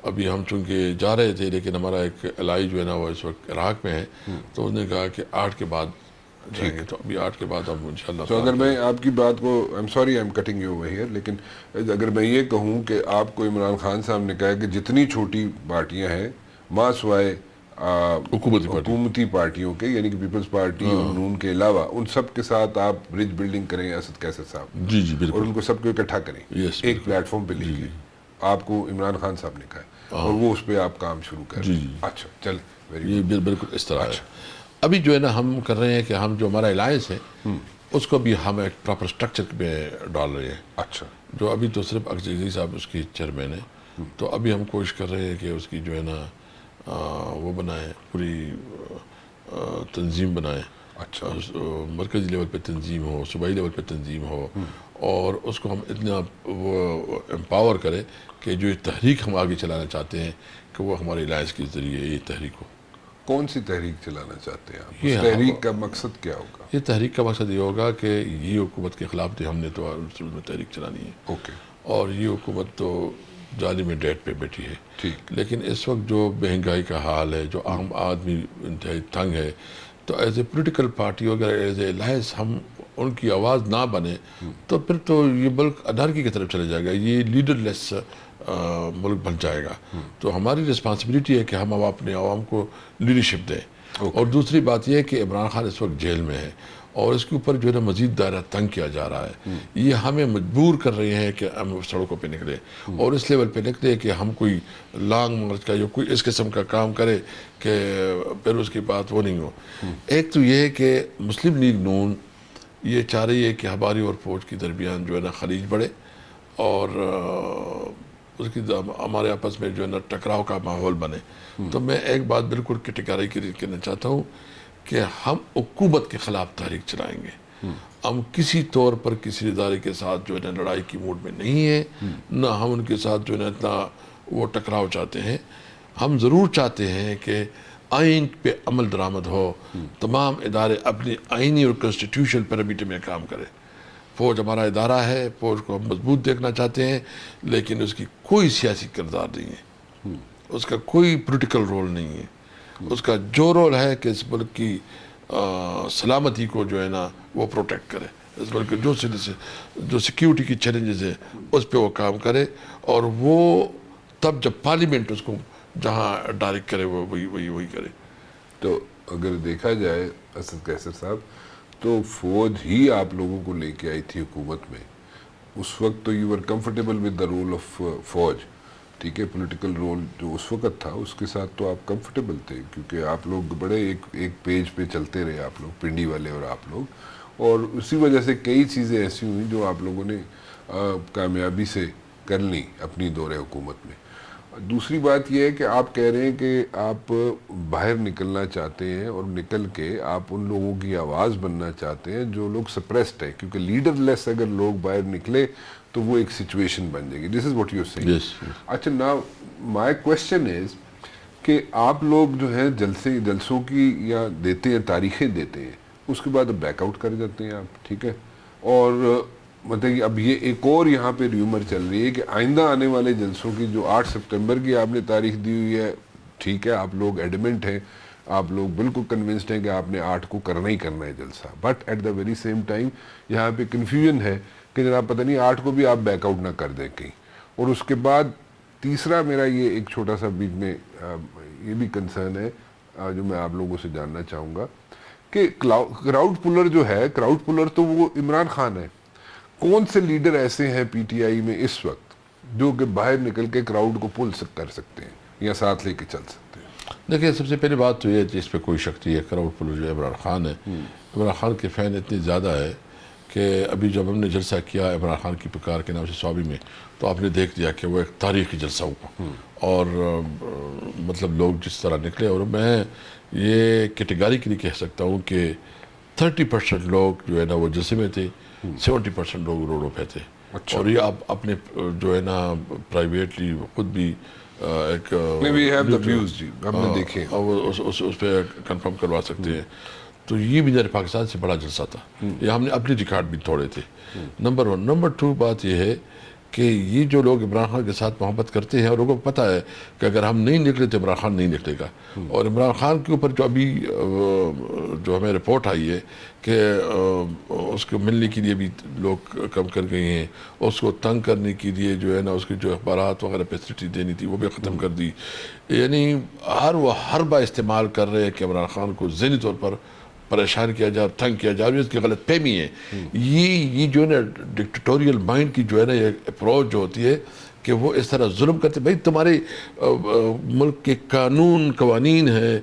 B: ابھی ہم چونکہ جا رہے تھے لیکن ہمارا ایک الائی جو ہے نا وہ اس وقت عراق میں ہے, تو اس نے کہا کہ 8 کے بعد جائیں گے. تو ابھی 8 کے بعد ہم انشاءاللہ.
A: تو اگر میں آپ کی بات کو, I am sorry I am cutting you over here, لیکن اگر میں یہ کہوں کہ آپ کو عمران خان صاحب نے کہا کہ جتنی چھوٹی پارٹیاں ہیں ماں سوائے حکومتی پارٹیوں کے, یعنی کہ پیپلز پارٹی اور نون کے علاوہ, ان سب کے ساتھ آپ برج بلڈنگ کریں اسد کیسر صاحب,
B: جی جی بالکل,
A: اور ان کو سب کو اکٹھا کریں ایک پلیٹ فارم پہ لے کے. آپ کو عمران خان صاحب نے کہا اور وہ اس پہ آپ کام شروع کریں. اچھا چل
B: یہ بالکل اس طرح ہے. ابھی جو ہے نا ہم کر رہے ہیں کہ ہم جو ہمارا الائنس ہے اس کو بھی ہم ایک پراپر اسٹرکچر میں ڈال رہے ہیں.
A: اچھا
B: جو ابھی تو صرف اکشے صاحب اس کی چیئرمین ہے, تو ابھی ہم کوشش کر رہے ہیں کہ اس کی جو ہے نا وہ بنائیں, پوری تنظیم بنائیں.
A: اچھا
B: مرکزی لیول پہ تنظیم ہو, صوبائی لیول پہ تنظیم ہو, اور اس کو ہم اتنا وہ امپاور کریں کہ جو تحریک ہم آگے چلانا چاہتے ہیں کہ وہ ہمارے الائنس کے ذریعے یہ تحریک ہو.
A: کون سی تحریک چلانا چاہتے ہیں آپ؟ اس تحریک کا مقصد کیا ہوگا؟
B: یہ تحریک کا مقصد یہ ہوگا کہ یہ حکومت کے خلاف ہم نے تو میں تحریک چلانی ہے.
A: اوکے.
B: اور یہ حکومت تو ظالم ڈیٹ پہ بیٹھی ہے.
A: ٹھیک.
B: لیکن اس وقت جو مہنگائی کا حال ہے, جو عام آدمی انتہائی تنگ ہے, تو ایز اے پولیٹیکل پارٹی اگر ایز اے الائنس ہم ان کی آواز نہ بنے تو پھر تو یہ ملک انارکی کی طرف چلے جائے گا. یہ لیڈر لیس ملک بن جائے گا. تو ہماری رسپانسبلٹی ہے کہ ہم اب اپنے عوام کو لیڈرشپ دیں. اور دوسری بات یہ ہے کہ عمران خان اس وقت جیل میں ہے اور اس کے اوپر جو ہے نا مزید دائرہ تنگ کیا جا رہا ہے. یہ ہمیں مجبور کر رہے ہیں کہ ہم سڑکوں پہ نکلے اور اس لیول پہ نکلے کہ ہم کوئی لانگ مارچ کا یا کوئی اس قسم کا کام کرے کہ پھر اس کی بات وہ نہیں ہو. ایک تو یہ ہے کہ مسلم لیگ نون یہ چاہ رہی ہے کہ ہماری اور فوج کے درمیان جو ہے نا خلیج بڑھے اور اس کی ہمارے آپس میں جو ہے نا ٹکراؤ کا ماحول بنے. تو میں ایک بات بالکل کیٹیگریکلی کہنا چاہتا ہوں کہ ہم حکومت کے خلاف تحریک چلائیں گے. ہم کسی طور پر کسی ادارے کے ساتھ جو ہے نا لڑائی کی موڈ میں نہیں ہیں, نہ ہم ان کے ساتھ جو ہے نا اتنا وہ ٹکراؤ چاہتے ہیں. ہم ضرور چاہتے ہیں کہ آئین پہ عمل درآمد ہو, تمام ادارے اپنی آئینی اور کنسٹیٹیوشن پیرامیٹر میں کام کرے. فوج ہمارا ادارہ ہے, فوج کو ہم مضبوط دیکھنا چاہتے ہیں, لیکن اس کی کوئی سیاسی کردار نہیں ہے, اس کا کوئی پولیٹیکل رول نہیں ہے. اس کا جو رول ہے کہ اس ملک کی سلامتی کو جو ہے نا وہ پروٹیکٹ کرے, اس ملک کے جو سیکیورٹی کی چیلنجز ہیں اس پہ وہ کام کرے, اور وہ تب جب پارلیمنٹ اس کو جہاں ڈائریکٹ کرے وہ وہی کرے.
A: تو اگر دیکھا جائے اسد قیصر صاحب, تو فوج ہی آپ لوگوں کو لے کے آئی تھی حکومت میں. اس وقت تو you are comfortable with the role of فوج, ٹھیک ہے, پولیٹیکل رول جو اس وقت تھا اس کے ساتھ تو آپ کمفرٹیبل تھے, کیونکہ آپ لوگ بڑے ایک پیج پہ چلتے رہے, آپ لوگ پنڈی والے اور آپ لوگ, اور اسی وجہ سے کئی چیزیں ایسی ہوئیں جو آپ لوگوں نے کامیابی سے کر لیں اپنی دور حکومت میں. دوسری بات یہ ہے کہ آپ کہہ رہے ہیں کہ آپ باہر نکلنا چاہتے ہیں اور نکل کے آپ ان لوگوں کی آواز بننا چاہتے ہیں جو لوگ سپریسڈ ہیں, کیونکہ لیڈر لیس اگر لوگ باہر نکلے تو وہ ایک سچویشن بن جائے گی. This is what you are seeing. اچھا, ناؤ مائی کوشچن از کہ آپ لوگ جو ہے جلسوں کی یا دیتے ہیں, تاریخیں دیتے ہیں, اس کے بعد بیک آؤٹ کر جاتے ہیں آپ, ٹھیک ہے, اور مطلب کہ اب یہ ایک اور یہاں پہ ریومر چل رہی ہے کہ آئندہ آنے والے جلسوں کی جو 8 سپٹمبر کی آپ نے تاریخ دی ہوئی ہے, ٹھیک ہے, آپ لوگ ایڈمنٹ ہیں, آپ لوگ بالکل کنونسڈ ہیں کہ آپ نے 8 کو کرنا ہی کرنا ہے جلسہ, but at the very same time یہاں پہ کنفیوژن ہے کہ جناب پتہ نہیں 8 کو بھی آپ بیک آؤٹ نہ کر دیں کہیں. اور اس کے بعد تیسرا میرا یہ ایک چھوٹا سا بیچ میں یہ بھی کنسرن ہے جو میں آپ لوگوں سے جاننا چاہوں گا کہ کراؤڈ پولر جو ہے, کراؤڈ پولر تو وہ عمران خان ہے. کون سے لیڈر ایسے ہیں پی ٹی آئی میں اس وقت جو کہ باہر نکل کے کراؤڈ کو پل کر سکتے ہیں یا ساتھ لے کے چل سکتے ہیں؟
B: دیکھیں, سب سے پہلی بات تو یہ جس پہ کوئی شک نہیں ہے, کراؤڈ پولر جو عمران خان ہے. عمران خان کے فین اتنے زیادہ ہے کہ ابھی جب ہم نے جلسہ کیا عمران خان کی پکار کے نام سے سوابی میں, تو آپ نے دیکھ لیا کہ وہ ایک تاریخی جلسہ ہوا, اور مطلب لوگ جس طرح نکلے. اور میں یہ کیٹیگریکلی کہہ سکتا ہوں کہ 30% لوگ جو ہے نا وہ جلسے میں تھے, 70% لوگ روڈوں پہ تھے. اور یہ آپ اپنے جو ہے نا پرائیویٹلی خود بھی ایک اس پہ کنفرم کروا سکتے ہیں. تو یہ بھی میرے پاکستان سے بڑا جلسہ تھا, یہ ہم نے اپنی ریکارڈ بھی توڑے تھے. نمبر 1. نمبر 2 بات یہ ہے کہ یہ جو لوگ عمران خان کے ساتھ محبت کرتے ہیں, اور لوگوں کو پتہ ہے کہ اگر ہم نہیں نکلے تو عمران خان نہیں نکلے گا. اور عمران خان کے اوپر جو ابھی جو ہمیں رپورٹ آئی ہے کہ اس کو ملنے کے لیے بھی لوگ کم کر گئے ہیں, اس کو تنگ کرنے کے لیے جو ہے نا اس کی جو اخبارات وغیرہ فیسلٹی دینی تھی وہ بھی ختم کر دی. یعنی وہ ہر بار استعمال کر رہے ہیں کہ عمران خان کو ذہنی طور پر پریشان کیا جائے اور تنگ کیا جائے. اس کی غلط فہمی ہے. یہ جو ہے نا ڈکٹیٹوریل مائنڈ کی جو ہے نا یہ اپروچ جو ہوتی ہے کہ وہ اس طرح ظلم کرتے. بھائی تمہارے ملک کے قوانین ہیں,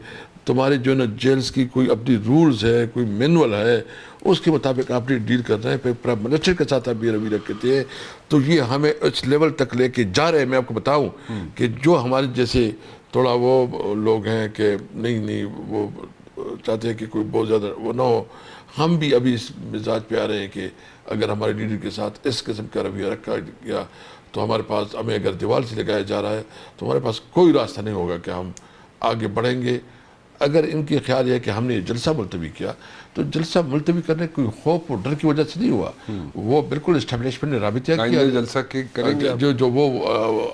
B: تمہارے جو ہے نا جیلز کی کوئی اپنی رولز ہے, کوئی مینول ہے, اس کے مطابق آپ نے ڈیل کر رہے ہیں. پھر پرائم منسٹر کے ساتھ آپ یہ رویہ رکھتے ہیں, تو یہ ہمیں اس لیول تک لے کے جا رہے ہیں. میں آپ کو بتاؤں کہ جو ہمارے جیسے تھوڑا وہ لوگ ہیں کہ نہیں وہ چاہتے ہیں کہ کوئی بہت زیادہ وہ نہ ہو, ہم بھی ابھی اس مزاج پہ آ رہے ہیں کہ اگر ہمارے لیڈر کے ساتھ اس قسم کا رویہ رکھا گیا تو ہمارے پاس, ہمیں اگر دیوار سے لگایا جا رہا ہے تو ہمارے پاس کوئی راستہ نہیں ہوگا کہ ہم آگے بڑھیں گے. اگر ان کی خیال ہے کہ ہم نے یہ جلسہ ملتوی کیا تو جلسہ ملتوی کرنے کوئی خوف اور ڈر کی وجہ سے نہیں ہوا. وہ بالکل اسٹیبلشمنٹ نے رابطہ کیا,
A: جلسہ کریں گے
B: جو وہ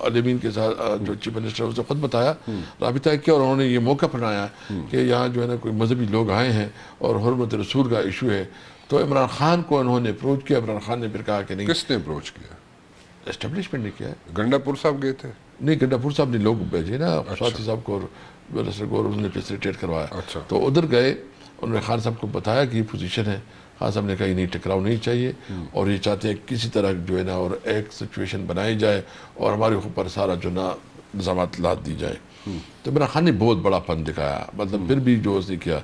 B: علمین کے ساتھ جو چیف منسٹر اسے خود بتایا, رابطہ کیا, اور انہوں نے یہ موقع اپنایا کہ یہاں جو ہے نا کوئی مذہبی لوگ آئے ہیں اور حرمت رسول کا ایشو ہے. تو عمران خان کو انہوں نے اپروچ کیا. عمران خان نے پھر کہا کہ نہیں.
A: کس نے اپروچ کیا؟
B: اسٹیبلشمنٹ نے کیا ہے.
A: گنڈاپور صاحب گئے تھے؟
B: نہیں, گنڈاپور صاحب نے لوگ بھیجے نا, سواتھی صاحب کو اور منسٹر کو, اور انہوں نے فیسیلیٹیٹ کروایا.
A: اچھا.
B: تو ادھر گئے, انہوں نے خان صاحب کو بتایا کہ یہ پوزیشن ہے. خان صاحب نے کہا یہ نہیں, ٹکراؤ نہیں چاہیے, اور یہ چاہتے ہیں کسی طرح جو ہے نا اور ایک سچویشن بنائی جائے اور ہمارے اوپر سارا جو نا نظامات لاد دی جائیں. تو عمران خان نے بہت بڑا پن دکھایا, مطلب پھر بھی جو اس نے کیا.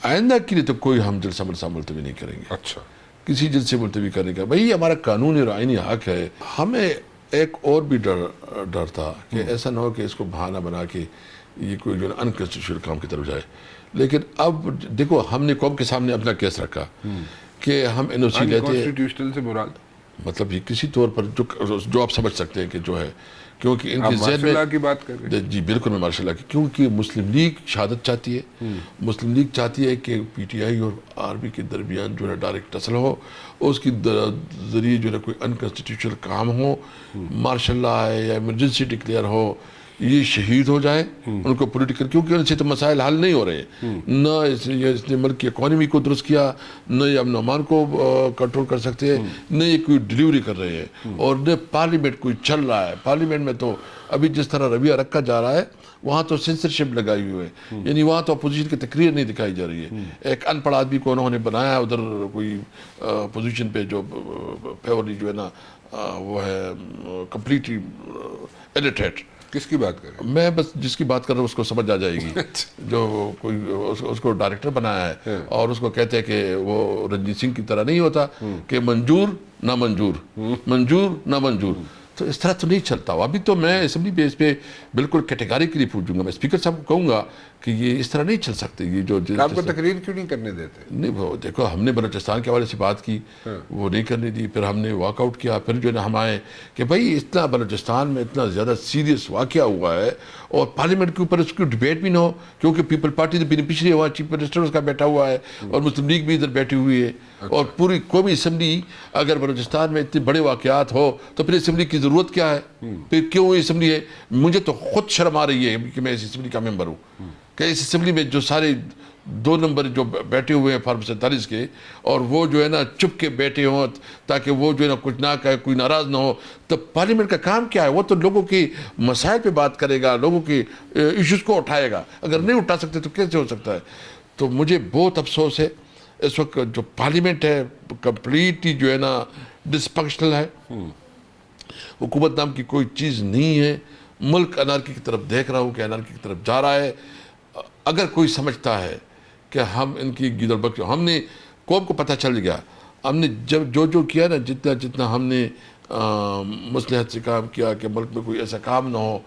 B: آئندہ کے لیے تو کوئی ہم جلسہ ملسہ ملتوی نہیں کریں گے.
A: اچھا.
B: کسی جلسے ملتوی کرنے کا بھائی ہمارا قانونی اور آئینی حق ہے. ہمیں ایک اور بھی ڈر تھا کہ ایسا نہ ہو کہ اس کو بہانہ بنا کے یہ کوئی جو ان کنسٹیٹیوشنل کام کی طرف جائے. لیکن اب دیکھو, ہم نے قوم کے سامنے اپنا کیس رکھا کہ ہم این او سی لیتے,
A: کانسٹیٹیوشنل سے مراد
B: مطلب یہ کسی طور پر جو آپ سمجھ سکتے ہیں کہ جو ہے, کیونکہ ان کے ذہن میں
A: کی بات کر رہے ہیں.
B: جی بالکل, میں ماشاء اللہ کی, کیونکہ مسلم لیگ شہادت چاہتی ہے. مسلم لیگ چاہتی ہے کہ پی ٹی آئی اور آرمی کے درمیان جو ہے ڈائریکٹ اصل ہو, اس کی ذریعے جو ہے کوئی انکنسٹیٹیوشنل کام ہو, مارشل لا ہے یا ایمرجنسی ڈکلیئر ہو, یہ شہید ہو جائے. ان کو پولیٹیکل, کیونکہ ان سے تو مسائل حل نہیں ہو رہے ہیں. نہ اس نے ملک کی اکانومی کو درست کیا, نہ یہ امن و امان کو کنٹرول کر سکتے ہیں, نہ یہ کوئی ڈیلیوری کر رہے ہیں, اور نہ پارلیمنٹ کوئی چل رہا ہے. پارلیمنٹ میں تو ابھی جس طرح رویہ رکھا جا رہا ہے, وہاں تو سینسرشپ لگائی ہوئی ہے, یعنی وہاں تو اپوزیشن کی تقریر نہیں دکھائی جا رہی ہے. ایک ان پڑھ آدمی کو انہوں نے بنایا ادھر کوئی پوزیشن پہ جو فیورلی جو ہے نا وہ ہے کمپلیٹلی ایلیٹریٹ.
A: کس کی بات کر رہے ہیں؟
B: میں بس جس کی بات کر رہا ہوں اس کو سمجھ آ جائے گی. جو کوئی اس کو ڈائریکٹر بنایا ہے, اور اس کو کہتے ہیں کہ وہ رنجیت سنگھ کی طرح نہیں ہوتا کہ منظور نہ منظور, منظور نہ منظور. تو اس طرح تو نہیں چلتا. ابھی تو میں اسمبلی بیس پہ بالکل کیٹیگریکلی پوچھوں گا, میں اسپیکر صاحب کو کہوں گا کہ یہ اس طرح نہیں چل سکتے. یہ جو
A: آپ کو تقریر کیوں نہیں کرنے دیتے؟
B: نہیں, وہ دیکھو ہم نے بلوچستان کے حوالے سے بات کی, وہ نہیں کرنے دی. پھر ہم نے واک آؤٹ کیا. پھر جو ہے نا ہم آئے کہ بھائی اتنا بلوچستان میں اتنا زیادہ سیریس واقعہ ہوا ہے, اور پارلیمنٹ کے اوپر اس کی ڈبیٹ بھی نہ ہو, کیونکہ پیپل پارٹی تو بینیفیشری ہوا, چیف منسٹر اس کا بیٹھا ہوا ہے, اور مسلم لیگ بھی ادھر بیٹھی ہوئی ہے. اور پوری قومی اسمبلی اگر بلوچستان میں اتنے بڑے واقعات ہو تو پھر اسمبلی کی ضرورت کیا ہے؟ پھر کیوں اسمبلی ہے؟ مجھے تو خود شرم آ رہی ہے کہ میں اس اسمبلی کا ممبر ہوں, کہ اس اسمبلی میں جو سارے 2 نمبر جو بیٹھے ہوئے ہیں فارم 47 کے, اور وہ جو ہے نا چپ کے بیٹھے ہوں تاکہ وہ جو ہے نا کچھ نہ کہے, کوئی ناراض نہ ہو. تو پارلیمنٹ کا کام کیا ہے؟ وہ تو لوگوں کی مسائل پہ بات کرے گا, لوگوں کی ایشوز کو اٹھائے گا. اگر نہیں اٹھا سکتے تو کیسے ہو سکتا ہے؟ تو مجھے بہت افسوس ہے اس وقت جو پارلیمنٹ ہے کمپلیٹلی جو ہے نا ڈسفنکشنل ہے. حکومت نام کی کوئی چیز نہیں ہے. ملک انارکی کی طرف دیکھ رہا ہوں کہ انارکی کی طرف جا رہا ہے. اگر کوئی سمجھتا ہے کہ ہم ان کی گیدڑ بک, ہم نے قوم کو پتہ چل گیا, ہم نے جب جو کیا نا, جتنا ہم نے مصلحت سے کام کیا کہ ملک میں کوئی ایسا کام نہ ہو,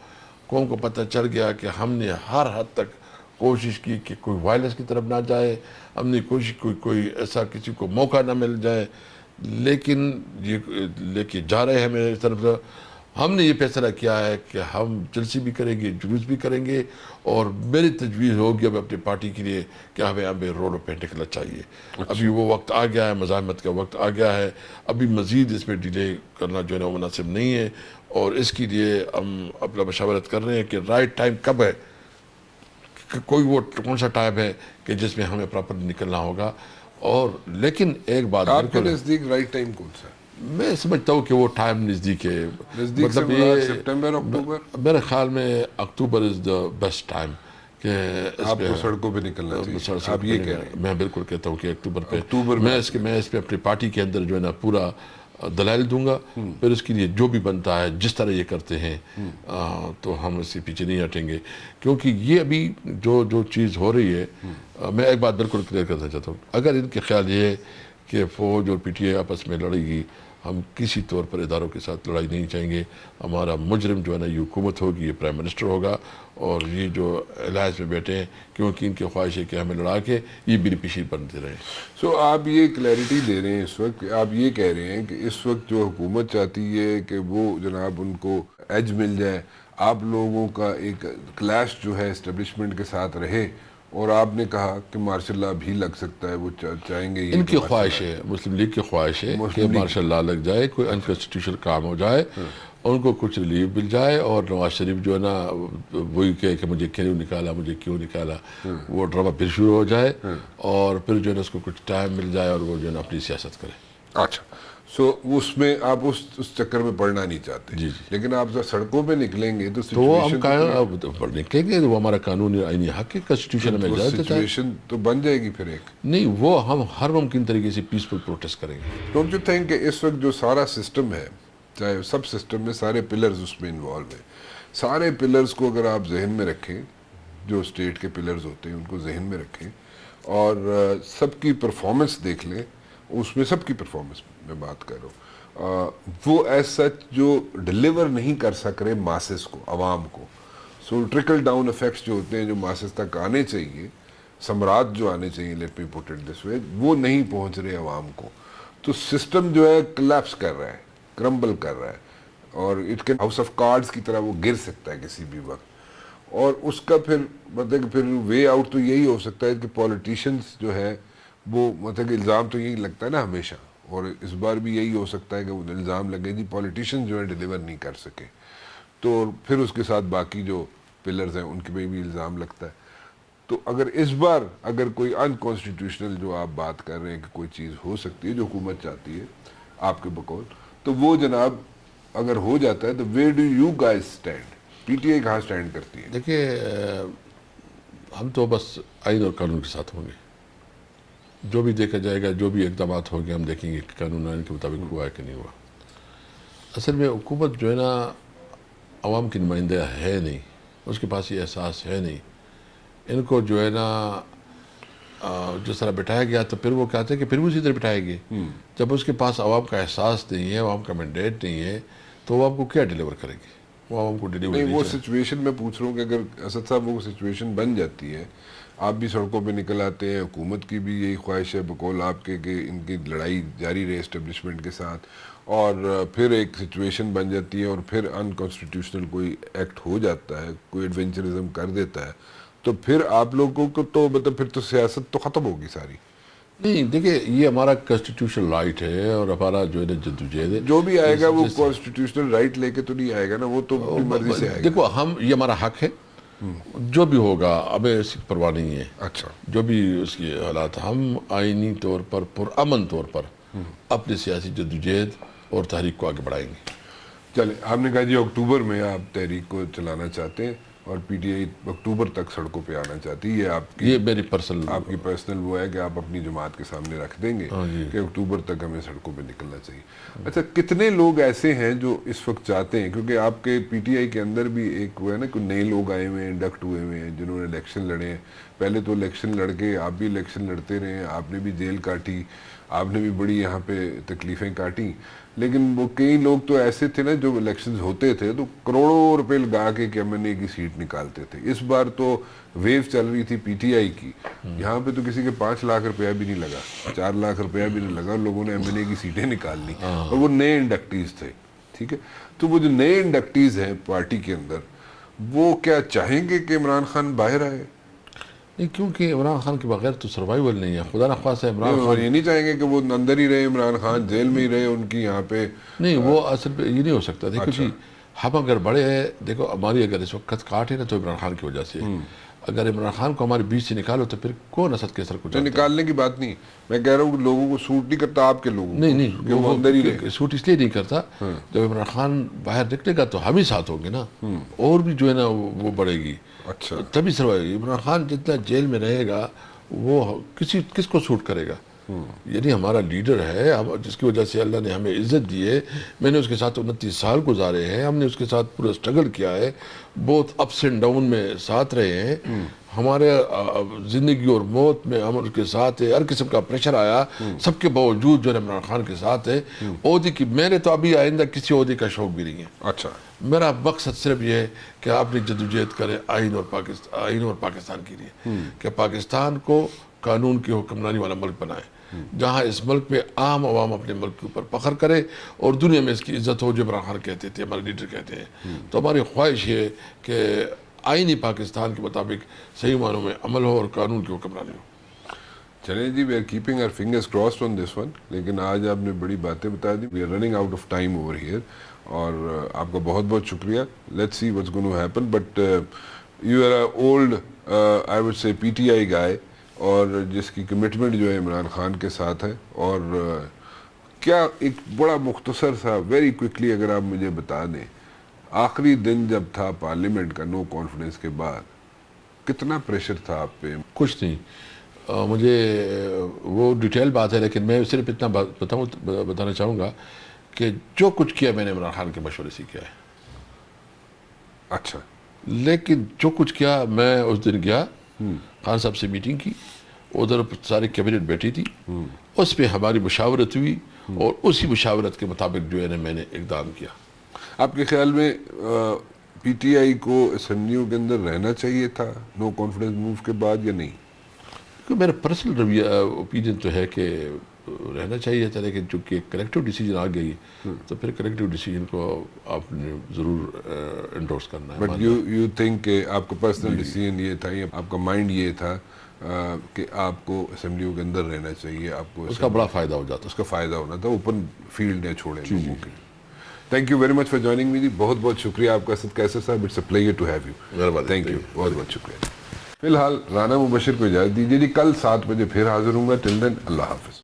B: قوم کو پتہ چل گیا کہ ہم نے ہر حد تک کوشش کی کہ کوئی وائلنس کی طرف نہ جائے. ہم نے کوشش کوئی ایسا کسی کو موقع نہ مل جائے, لیکن یہ لے کے جا رہے ہیں میرے طرف. ہم نے یہ فیصلہ کیا ہے کہ ہم جلسے بھی کریں گے, جلوس بھی کریں گے, اور میری تجویز ہوگی اب اپنی پارٹی کے لیے کہ ہمیں رول پہ نکلنا چاہیے. ابھی وہ وقت آ گیا ہے, مزاحمت کا وقت آ گیا ہے. ابھی مزید اس پہ ڈیلے کرنا جو ہے نا مناسب نہیں ہے, اور اس کے لیے ہم اپنا مشاورت کر رہے ہیں کہ رائٹ ٹائم کب ہے, کوئی وہ کون سا ٹائم ہے کہ جس میں ہمیں پراپر نکلنا ہوگا. اور لیکن ایک بات
A: آپ کے نزدیک رائٹ ٹائم کون سا ہے؟
B: میں سمجھتا ہوں کہ وہ ٹائم نزدیک ہے.
A: مطلب یہ سپٹمبر اکتوبر,
B: میرے خیال میں اکتوبر از دا بیسٹ ٹائم کہ
A: آپ کو سڑکوں پہ نکلنا چاہیے. آپ یہ کہہ رہے ہیں؟
B: میں بالکل کہتا ہوں کہ اکتوبر میں اس پہ اپنی پارٹی کے اندر جو ہے نا پورا دلائل دوں گا. پھر اس کے لیے جو بھی بنتا ہے, جس طرح یہ کرتے ہیں, تو ہم اس کے پیچھے نہیں ہٹیں گے. کیونکہ یہ ابھی جو چیز ہو رہی ہے, میں ایک بات بالکل کلیئر کرنا چاہتا ہوں. اگر ان کے خیال یہ ہے کہ فوج اور پی ٹی آئی آپس میں لڑے گی, ہم کسی طور پر اداروں کے ساتھ لڑائی نہیں چاہیں گے. ہمارا مجرم جو ہے نا یہ حکومت ہوگی, یہ پرائم منسٹر ہوگا, اور یہ جو الائنس میں بیٹھے ہیں کیونکہ ان کی خواہش ہے کہ ہمیں لڑا کے یہ بینیفیشری بنتے رہیں.
A: سو آپ یہ کلیئرٹی دے رہے ہیں اس وقت, آپ یہ کہہ رہے ہیں کہ اس وقت جو حکومت چاہتی ہے کہ وہ جناب ان کو ایج مل جائے, آپ لوگوں کا ایک کلیش جو ہے اسٹیبلشمنٹ کے ساتھ رہے, اور آپ نے کہا کہ مارشل لا بھی لگ سکتا ہے, وہ چاہیں گے.
B: ان کی خواہش ہے, مسلم لیگ کی خواہش ہے کہ مارشل لا لگ جائے, کوئی انکانسٹیٹیوشنل کام ہو جائے, ان کو کچھ ریلیف مل جائے, اور نواز شریف جو ہے نا وہی کہے کہ مجھے کیوں نکالا, وہ ڈرامہ پھر شروع ہو جائے, اور پھر جو ہے نا اس کو کچھ ٹائم مل جائے اور وہ جو ہے نا اپنی سیاست کرے.
A: اچھا, سو اس میں آپ اس چکر میں پڑنا نہیں چاہتے.
B: جی.
A: لیکن آپ سڑکوں پہ نکلیں گے تو
B: تو وہ ہم نکلیں گے، وہ ہمارا قانونی آئینی حق ہے، کنسٹیٹیوشن ہمیں اجازت دیتا ہے.
A: سچویشن تو بن جائے گی پھر ایک.
B: نہیں، وہ ہم ہر ممکن طریقے سے پیسفل پروٹیسٹ کریں گے.
A: ڈونٹ یو تھنک کہ اس وقت جو سارا سسٹم ہے، چاہے سب سسٹم میں سارے پلرز اس میں انوالو ہیں، سارے پلرز کو اگر آپ ذہن میں رکھیں، جو اسٹیٹ کے پلرز ہوتے ہیں ان کو ذہن میں رکھیں اور سب کی پرفارمنس دیکھ لیں، اس میں سب کی پرفارمنس میں بات کر رہا ہوں، وہ ایز سچ جو ڈلیور نہیں کر سک رہے ماسز کو، عوام کو. سو ٹرکل ڈاؤن افیکٹس جو ہوتے ہیں، جو ماسز تک آنے چاہیے، ثمرات جو آنے چاہیے، let me put it this وے، وہ نہیں پہنچ رہے عوام کو. تو سسٹم جو ہے کلیپس کر رہا ہے، کرمبل کر رہا ہے، اور it can house of cards کی طرح وہ گر سکتا ہے کسی بھی وقت. اور اس کا پھر مطلب کہ پھر وے آؤٹ تو یہی ہو سکتا ہے کہ پولیٹیشنز جو ہے وہ مطلب کہ الزام تو یہی لگتا ہے نا ہمیشہ، اور اس بار بھی یہی ہو سکتا ہے کہ وہ الزام لگے جی پولیٹیشن جو ہے ڈیلیور نہیں کر سکے، تو پھر اس کے ساتھ باقی جو پلرز ہیں ان کے پہ بھی الزام لگتا ہے. تو اگر اس بار اگر کوئی انکانسٹیٹیوشنل جو آپ بات کر رہے ہیں کہ کوئی چیز ہو سکتی ہے جو حکومت چاہتی ہے آپ کے بقول، تو وہ جناب اگر ہو جاتا ہے تو where do you guys stand? P T I کہاں اسٹینڈ کرتی ہے؟
B: دیکھیے، ہم تو بس آئین اور قانون کے ساتھ ہوں گے. جو بھی دیکھا جائے گا، جو بھی اقدامات ہوں گے، ہم دیکھیں گے کہ قانون آئین کے مطابق ہوا ہے کہ نہیں ہوا. اصل میں حکومت جو ہے نا عوام کی نمائندہ ہے نہیں، اس کے پاس یہ احساس ہے نہیں. ان کو جو ہے نا جس طرح بٹھایا گیا تو پھر وہ کہتے ہیں کہ پھر بھی اسی طرح بٹھائے گے. جب اس کے پاس عوام کا احساس نہیں ہے، عوام کا مینڈیٹ نہیں ہے، تو وہ آپ کو کیا ڈیلیور کرے گی؟ وہ عوام کو ڈیلیور
A: نہیں، وہ
B: نہیں.
A: سچویشن میں پوچھ رہا ہوں کہ اگر اسد صاحب وہ سچویشن بن جاتی ہے، آپ بھی سڑکوں پہ نکل آتے ہیں، حکومت کی بھی یہی خواہش ہے بقول آپ کے کہ ان کی لڑائی جاری رہے اسٹیبلشمنٹ کے ساتھ، اور پھر ایک سچویشن بن جاتی ہے اور پھر انکانسٹیٹیوشنل کوئی ایکٹ ہو جاتا ہے، کوئی ایڈونچرزم کر دیتا ہے، تو پھر آپ لوگوں کو تو مطلب پھر تو سیاست تو ختم ہوگی ساری.
B: نہیں، دیکھیں یہ ہمارا کنسٹیٹیوشنل رائٹ ہے اور ہمارا جو ہے نا جدوجہد ہے.
A: جو بھی آئے گا وہ کانسٹیٹیوشنل رائٹ لے کے تو نہیں آئے گا نا، وہ تو اپنی مرضی سے آئے گا.
B: دیکھو، یہ ہمارا حق ہے، جو بھی ہوگا ہمیں اس کی پرواہ نہیں ہے.
A: اچھا،
B: جو بھی اس کی حالات، ہم آئینی طور پر پرامن طور پر اپنی سیاسی جدوجہد اور تحریک کو آگے بڑھائیں گے.
A: چلے آپ نے کہا جی اکتوبر میں آپ تحریک کو چلانا چاہتے ہیں اور پی ٹی آئی اکتوبر تک سڑکوں پہ آنا چاہتی ہے، یہ آپ کی
B: یہ میری پرسنل
A: آپ کی پرسنل وہ ہے کہ آپ اپنی جماعت کے سامنے رکھ دیں گے کہ اکتوبر تک ہمیں سڑکوں پہ نکلنا چاہیے. اچھا، کتنے لوگ ایسے ہیں جو اس وقت چاہتے ہیں، کیونکہ آپ کے پی ٹی آئی کے اندر بھی ایک وہ ہے نا کہ نئے لوگ آئے ہوئے ہیں، انڈکٹ ہوئے ہوئے ہیں، جنہوں نے الیکشن لڑے ہیں. پہلے تو الیکشن لڑ کے آپ بھی الیکشن لڑتے رہے ہیں، آپ نے بھی جیل کاٹی، آپ نے بھی بڑی یہاں پہ تکلیفیں کاٹی، لیکن وہ کئی لوگ تو ایسے تھے نا جو الیکشنز ہوتے تھے تو کروڑوں روپے لگا کے کہ ایم این اے کی سیٹ نکالتے تھے. اس بار تو ویو چل رہی تھی پی ٹی آئی کی، یہاں پہ تو کسی کے 5 لاکھ روپیہ بھی نہیں لگا، 4 لاکھ روپیہ بھی نہیں لگا، لوگوں نے ایم این اے کی سیٹیں نکال لی، اور وہ نئے انڈکٹیز تھے. ٹھیک ہے، تو وہ جو نئے انڈکٹیز ہیں پارٹی کے اندر، وہ کیا چاہیں گے کہ عمران خان باہر آئے؟
B: نہیں، کیونکہ عمران خان کے بغیر تو سروائیول نہیں ہے. خدا نخواستہ عمران
A: اور
B: خان
A: یہ نہیں چاہیں گے کہ وہ اندر ہی رہے، عمران خان جیل میں ہی رہے، ان کی یہاں پہ
B: نہیں، وہ اصل پہ یہ نہیں ہو سکتا. دیکھو جی، ہم اگر بڑے ہیں، دیکھو ہماری اگر اس وقت کاٹ ہے نا تو عمران خان کی وجہ سے. اگر عمران خان کو ہمارے بیچ سے نکالو تو پھر کون اسد کیسر کو چاہتا ہے؟
A: نکالنے کی بات نہیں، میں کہہ رہا ہوں کہ لوگوں کو سوٹ نہیں کرتا، آپ کے لوگوں کو.
B: نہیں،
A: کہ وہ اندر ہی رہے.
B: سوٹ اس لیے نہیں کرتا، جب عمران خان باہر نکلے گا تو ہم ہی ساتھ ہوں گے نا، اور بھی جو ہے نا وہ بڑھے گی.
A: اچھا،
B: تبھی سروائیو. عمران خان جتنا جیل میں رہے گا وہ کس کو سوٹ کرے گا؟ یعنی ہمارا لیڈر ہے، جس کی وجہ سے اللہ نے ہمیں عزت دی ہے. میں نے اس کے ساتھ 29 سال گزارے ہیں، ہم نے اس کے ساتھ پورا سٹرگل کیا ہے، بہت اپس اینڈ ڈاؤن میں ساتھ رہے ہیں. ہمارے زندگی اور موت میں ہم اس کے ساتھ ہے. ہر قسم کا پریشر آیا، سب کے باوجود جو ہے عمران خان کے ساتھ ہے. عہدے کی میں نے تو ابھی آئندہ کسی عہدے کا شوق بھی نہیں ہے.
A: اچھا،
B: میرا مقصد صرف یہ ہے کہ آپ نے جدوجہد کرے آئین اور پاکستان کے لیے، کہ پاکستان کو قانون کی حکمرانی والا ملک بنائے، جہاں اس ملک میں عام عوام اپنے ملک کے اوپر فخر کرے اور دنیا میں اس کی عزت ہو، جو عمران خان کہتے تھے، ہمارے لیڈر کہتے ہیں. تو ہماری خواہش یہ ہے کہ آئینی پاکستان کے مطابق صحیح معنوں میں عمل ہو اور قانون کی حکمرانی ہو.
A: چلیں جی، we are keeping our fingers crossed on this one. لیکن آج آپ نے بڑی باتیں بتا دی. We are running out of time over here, اور آپ کا بہت بہت شکریہ. Let's see what's going to happen. But you are a old I would say P T I گائے، اور جس کی کمٹمنٹ جو ہے عمران خان کے ساتھ ہے، اور کیا ایک بڑا مختصر سا ویری کوئکلی اگر آپ مجھے بتا دیں، آخری دن جب تھا پارلیمنٹ کا نو کانفیڈنس کے بعد، کتنا پریشر تھا آپ پہ؟
B: کچھ نہیں، مجھے وہ ڈیٹیل بات ہے، لیکن میں صرف اتنا بتانا چاہوں گا کہ جو کچھ کیا میں نے عمران خان کے مشورے سے کیا ہے.
A: اچھا.
B: لیکن جو کچھ کیا، میں اس دن گیا خان صاحب سے میٹنگ کی، ادھر ساری کیبنٹ بیٹھی تھی، اس پہ ہماری مشاورت ہوئی اور اسی مشاورت کے مطابق جو ہے نا میں نے اقدام کیا.
A: آپ کے خیال میں پی ٹی آئی کو اسمبلیوں کے اندر رہنا چاہیے تھا نو کانفیڈنس موو کے بعد یا نہیں؟
B: میرا پرسنل رویہ اوپینین تو ہے کہ رہنا چاہیے تھا، لیکن چونکہ کلیکٹیو ڈیسیجن آ گئی تو پھر کلیکٹیو ڈیسیجن کو آپ نے ضرور انڈورس کرنا ہے.
A: بٹ یو تھنک کہ آپ کا پرسنل ڈیسیجن یہ تھا یا آپ کا مائنڈ یہ تھا کہ آپ کو اسمبلیوں کے اندر رہنا چاہیے، آپ کو
B: اس کا بڑا فائدہ ہو جاتا،
A: اس کا فائدہ ہونا تھا، اوپن فیلڈ نہ چھوڑیں لوگوں کے. Thank you very much for joining me جی، بہت بہت شکریہ آپ کا Asad Qaiser Sahab, it's a pleasure to have you. Thank you, بہت بہت شکریہ. فی الحال رانا مبشر کو اجازت دیجیے جی، کل 7 بجے پھر حاضر ہوں گا. ٹل دین اللہ حافظ.